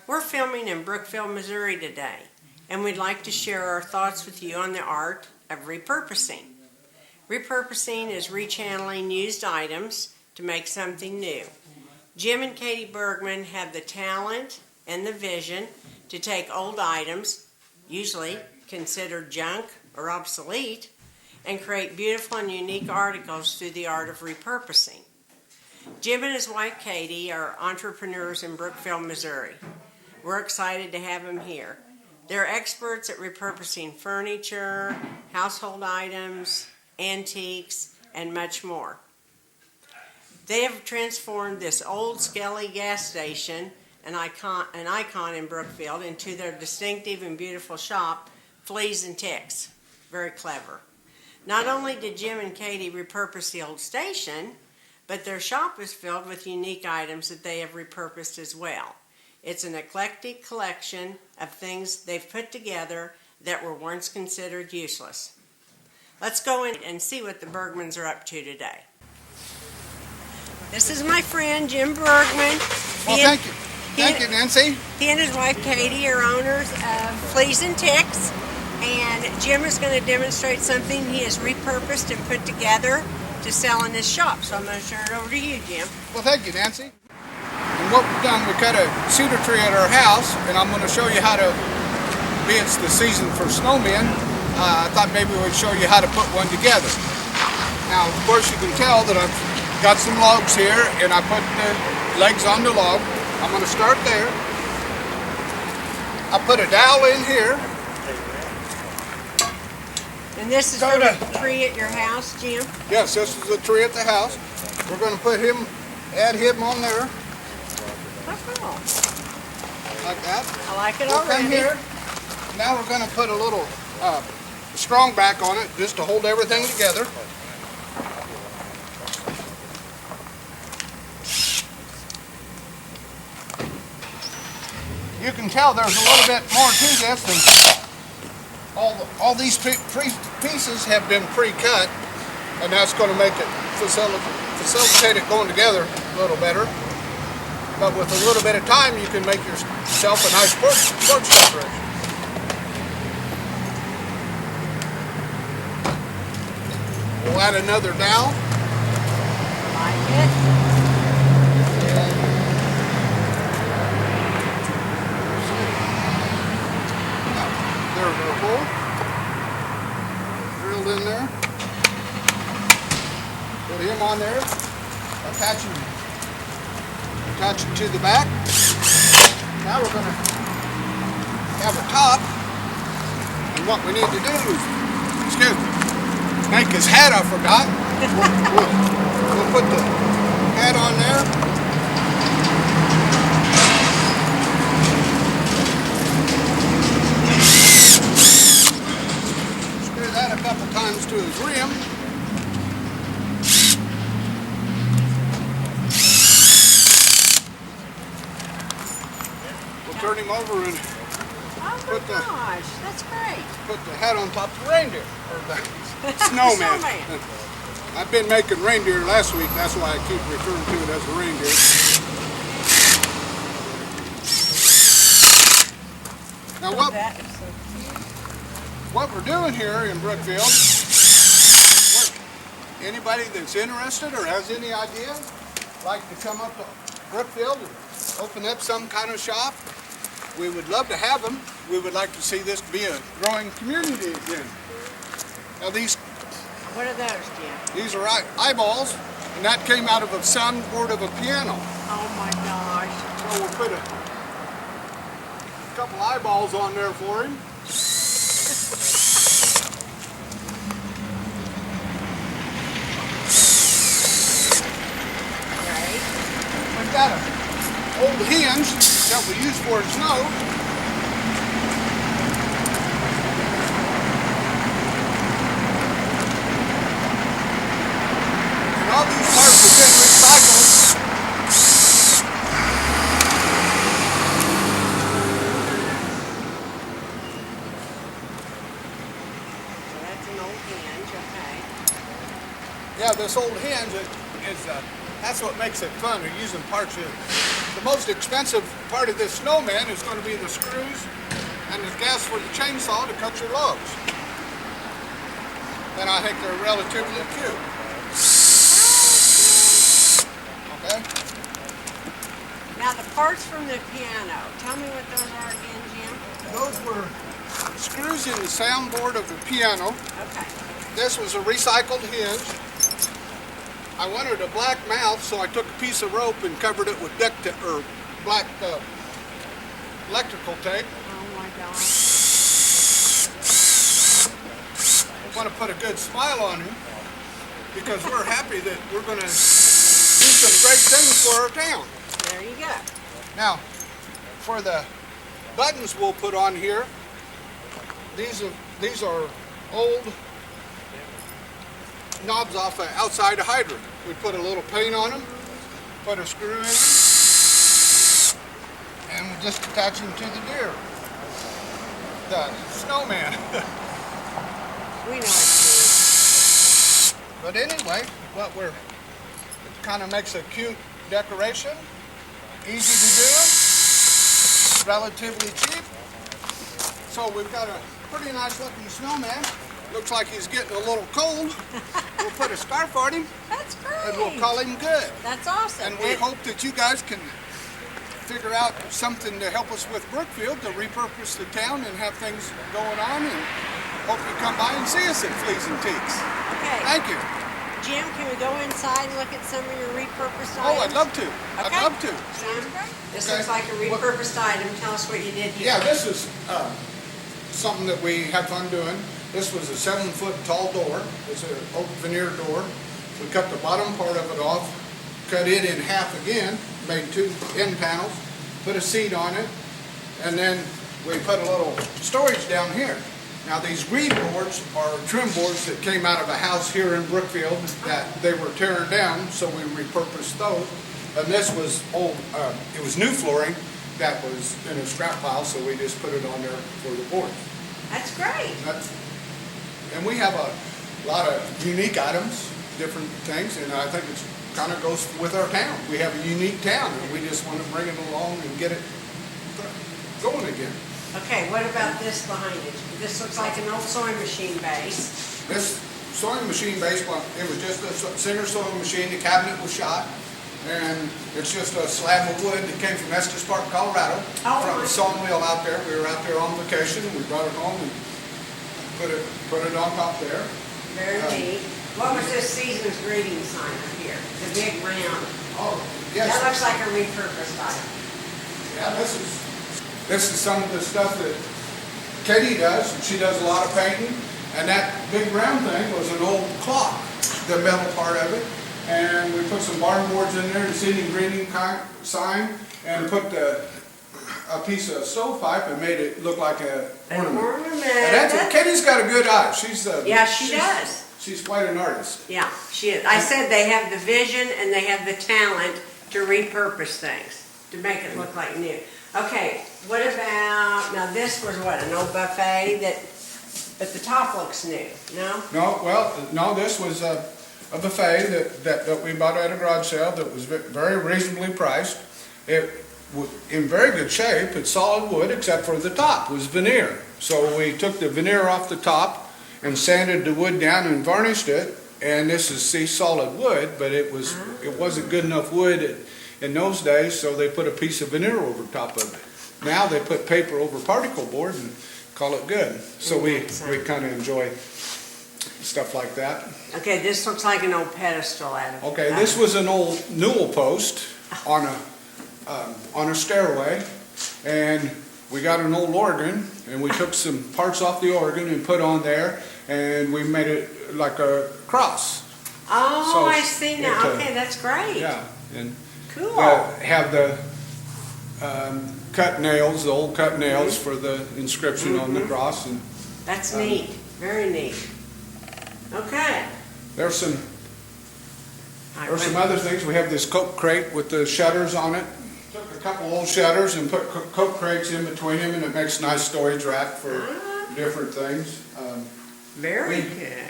We're filming in Brookfield, Missouri today, and we'd like to share our thoughts with you on the art of repurposing. Repurposing is rechanneling used items to make something new. Jim and Katie Bergman have the talent and the vision to take old items, usually considered junk or obsolete, and create beautiful and unique articles through the art of repurposing. Jim and his wife Katie are entrepreneurs in Brookfield, Missouri. We're excited to have them here. They're experts at repurposing furniture, household items, antiques, and much more. They have transformed this old Skelly gas station, an icon in Brookfield, into their distinctive and beautiful shop, Fleas and Ticks. Very clever. Not only did Jim and Katie repurpose the old station, but their shop is filled with unique items that they have repurposed as well. It's an eclectic collection of things they've put together that were once considered useless. Let's go in and see what the Bergmans are up to today. This is my friend Jim Bergman. Well, thank you. Thank you, Nancy. He and his wife Katie are owners of Fleas and Ticks, and Jim is going to demonstrate something he has repurposed and put together to sell in his shop. So I'm going to turn it over to you, Jim. Well, thank you, Nancy. And what we've done, we cut a cedar tree at our house, and I'm going to show you how to, it's the season for snowmen, I thought maybe we'd show you how to put one together. Now, of course, you can tell that I've got some logs here, and I put the legs on the log. I'm going to start there. I put a dowel in here. And this is for the tree at your house, Jim? Yes, this is the tree at the house. We're going to put him, add him on there. Oh, cool. Like that. I like it we'll already. Come here. Now we're going to put a little strong back on it just to hold everything together. You can tell there's a little bit more to this than all these pieces have been pre-cut, and that's going to make it facilitate it going together a little better. But with a little bit of time, you can make yourself a nice porch decoration. We'll add another dowel. Like it. There's our hole. Drilled in there. Put him on there. Attach it to the back. Now we're going to have a top. And what we need to do is, make his hat, I forgot. We'll put the hat on there. Screw that a couple times to his rim. We'll turn him over and That's great. Put the hat on top of the reindeer, or the snowman. I've been making reindeer last week, that's why I keep referring to it as a reindeer. Now what we're doing here in Brookfield, anybody that's interested or has any idea, like to come up to Brookfield and open up some kind of shop, we would love to have them. We would like to see this be a growing community again. Now what are those, Jim? These are eyeballs, and that came out of a soundboard of a piano. Oh my gosh. So we'll put a couple eyeballs on there for him. Right. We've got an old hinge that we use for snow. All these parts have been recycled. So that's an old hinge, okay. Yeah, this old hinge is that's what makes it fun. We're using parts of The most expensive part of this snowman is going to be the screws and the gas for the chainsaw to cut your logs. And I think they're relatively cute. Okay? Now the parts from the piano, tell me what those are again, Jim. Those were screws in the soundboard of the piano. Okay. This was a recycled hinge. I wanted a black mouth, so I took a piece of rope and covered it with duct tape or black electrical tape. Oh my gosh. I want to put a good smile on him because we're happy that we're going to do some great things for our town. There you go. Now, for the buttons we'll put on here, these are old knobs off an outside hydrant. We put a little paint on them, put a screw in them, and we just attach them to the deer. The snowman. We know it's But anyway, it kind of makes a cute decoration, easy to do, relatively cheap. So we've got a pretty nice looking snowman. Looks like he's getting a little cold. We'll put a scarf on him. That's great. And we'll call him good. That's awesome. And we hope that you guys can figure out something to help us with Brookfield to repurpose the town and have things going on. And hope you come by and see us at Fleas and Teaks. Okay. Thank you. Jim, can we go inside and look at some of your repurposed Oh, items? I'd love to. Okay. I'd love to. Sounds great. This Okay. looks like a repurposed item. Tell us what you did here. Yeah, this is something that we had fun doing. This was a 7-foot tall door. It's an oak veneer door. We cut the bottom part of it off, cut it in half again, made 2 end panels, put a seat on it, and then we put a little storage down here. Now these green boards are trim boards that came out of a house here in Brookfield that they were tearing down, so we repurposed those. And this was old, it was new flooring that was in a scrap pile, so we just put it on there for the boards. That's great. And we have a lot of unique items, different things, and I think it kind of goes with our town. We have a unique town, and we just want to bring it along and get it going again. Okay, what about this behind it? This looks like an old sewing machine base. This sewing machine base, well, it was just a Singer sewing machine. The cabinet was shot, and it's just a slab of wood that came from Estes Park, Colorado, from a sawmill out there. We were out there on vacation, and we brought it home and put it on top there. Very neat. What was this season's greeting sign up here? The big round. Oh, yes. That looks like a repurposed item. Yeah, this is some of the stuff that Katie does. She does a lot of painting, and that big round thing was an old clock, the metal part of it. And we put some barn boards in there, the seating greeting sign, and put a piece of stovepipe and made it look like an ornament. And Katie's got a good eye. Yeah, she does. She's quite an artist. Yeah, she is. I said they have the vision and they have the talent to repurpose things, to make it look like new. Okay, what about, now this was what, an old buffet but the top looks new, no? No, this was a buffet that we bought at a garage sale that was very reasonably priced. It was in very good shape. It's solid wood except for the top was veneer. So we took the veneer off the top and sanded the wood down and varnished it. And this is solid wood, but it wasn't good enough wood in those days, so they put a piece of veneer over top of it. Now they put paper over particle board and call it good. So we kind of enjoy stuff like that. Okay, this looks like an old pedestal out of Okay, this was an old newel post on a stairway, and we got an old organ, and we took some parts off the organ and put on there, and we made it like a cross. Oh, So I see now. Okay, that's great. Yeah, and Cool. have the cut nails, the old cut nails for the inscription on the cross, and That's neat. Very neat. Okay. there's some other things. We have this Coke crate with the shutters on it. Took a couple old shutters and put Coke crates in between them, and it makes a nice storage rack for different things. Very good.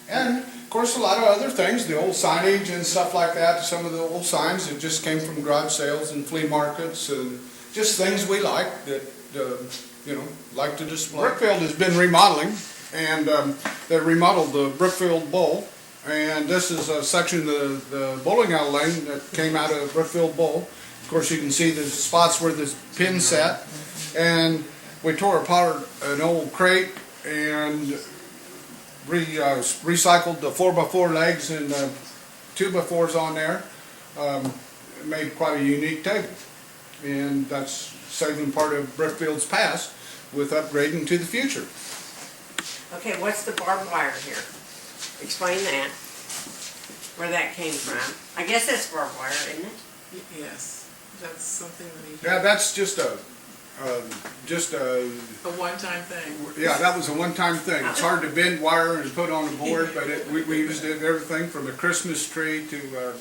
And of course, a lot of other things, the old signage and stuff like that, some of the old signs that just came from garage sales and flea markets and just things we like that, like to display. Brookfield has been remodeling, and they remodeled the Brookfield Bowl, and this is a section of the bowling alley lane that came out of Brookfield Bowl. Of course, you can see the spots where the pin set, and we tore apart an old crate and recycled the 4x4 legs and 2x4s on there. Made quite a unique table, and that's saving part of Brookfield's past with upgrading to the future. Okay, what's the barbed wire here? Explain that. Where that came from. I guess that's barbed wire, isn't it? Yes, that's something that he. Yeah, that's just a one-time thing. Yeah, that was a one-time thing. It's hard to bend wire and put on a board, but we used it everything from a Christmas tree to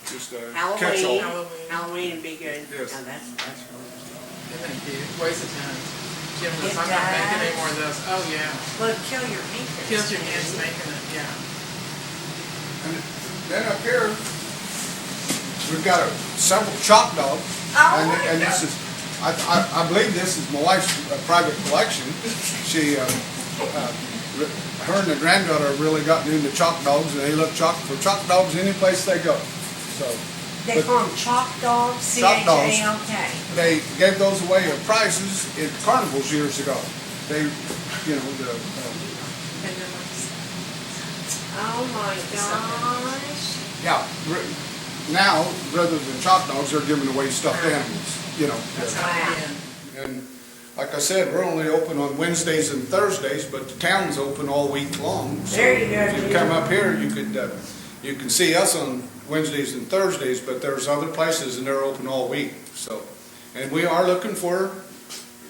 just a catch-all. Halloween would be good. Yes. Oh, that's really Isn't it cute? It weighs a ton. Jim was, It I'm not making does. any more of those. Oh, yeah. well, it'd kill your fingers. Kills your hands making it, yeah. And then up here, we've got several chalk dogs. Oh, And this is, I believe this is my wife's private collection. She, her and the granddaughter really gotten into chalk dogs, and they look for chalk dogs any place they go. So They call them chalk dogs, Chalk dogs. C-H-A-L-K. they gave those away at prices at carnivals years ago. They, And then Oh my gosh. yeah. Now, rather than chalk dogs, they're giving away stuffed animals. that's how Wow. it began. And like I said, we're only open on Wednesdays and Thursdays, but the town's open all week long. So There you go, if you come up here, you can see us on Wednesdays and Thursdays, but there's other places and they're open all week. So, and we are looking for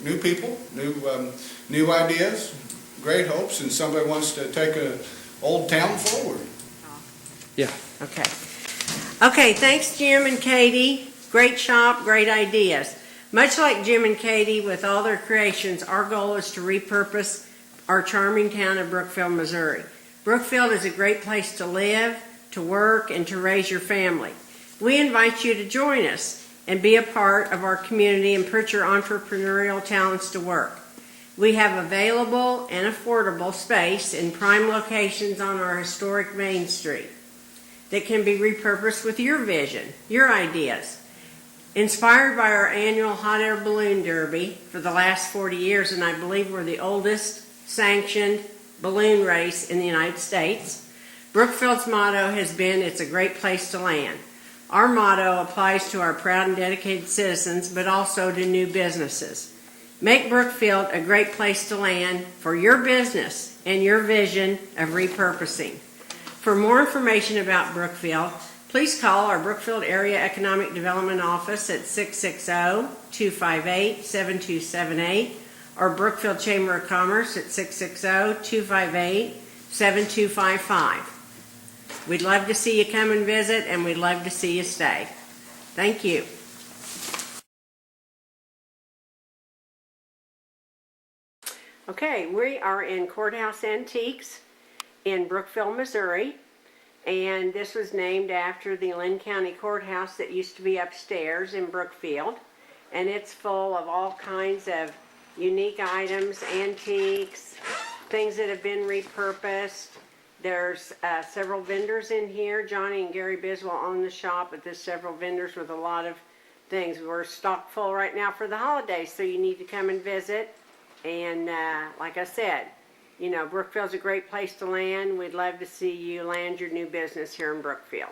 new people, new ideas, great hopes, and somebody wants to take a old town forward. Yeah. Okay. Okay, thanks Jim and Katie. Great shop, great ideas. Much like Jim and Katie with all their creations, our goal is to repurpose our charming town of Brookfield, Missouri. Brookfield is a great place to live, to work, and to raise your family. We invite you to join us and be a part of our community and put your entrepreneurial talents to work. We have available and affordable space in prime locations on our historic Main Street that can be repurposed with your vision, your ideas. Inspired by our annual hot air balloon derby for the last 40 years, and I believe we're the oldest sanctioned balloon race in the United States, Brookfield's motto has been, "It's a great place to land." Our motto applies to our proud and dedicated citizens, but also to new businesses. Make Brookfield a great place to land for your business and your vision of repurposing. For more information about Brookfield, please call our Brookfield Area Economic Development Office at 660-258-7278 or Brookfield Chamber of Commerce at 660-258-7255. We'd love to see you come and visit, and we'd love to see you stay. Thank you. Okay, we are in Courthouse Antiques in Brookfield, Missouri, and this was named after the Lynn County Courthouse that used to be upstairs in Brookfield, and it's full of all kinds of unique items, antiques, things that have been repurposed. There's several vendors in here. Johnny and Gary Biswell own the shop, but there's several vendors with a lot of things. We're stocked full right now for the holidays, so you need to come and visit. And like I said, you know, Brookfield's a great place to land. We'd love to see you land your new business here in Brookfield.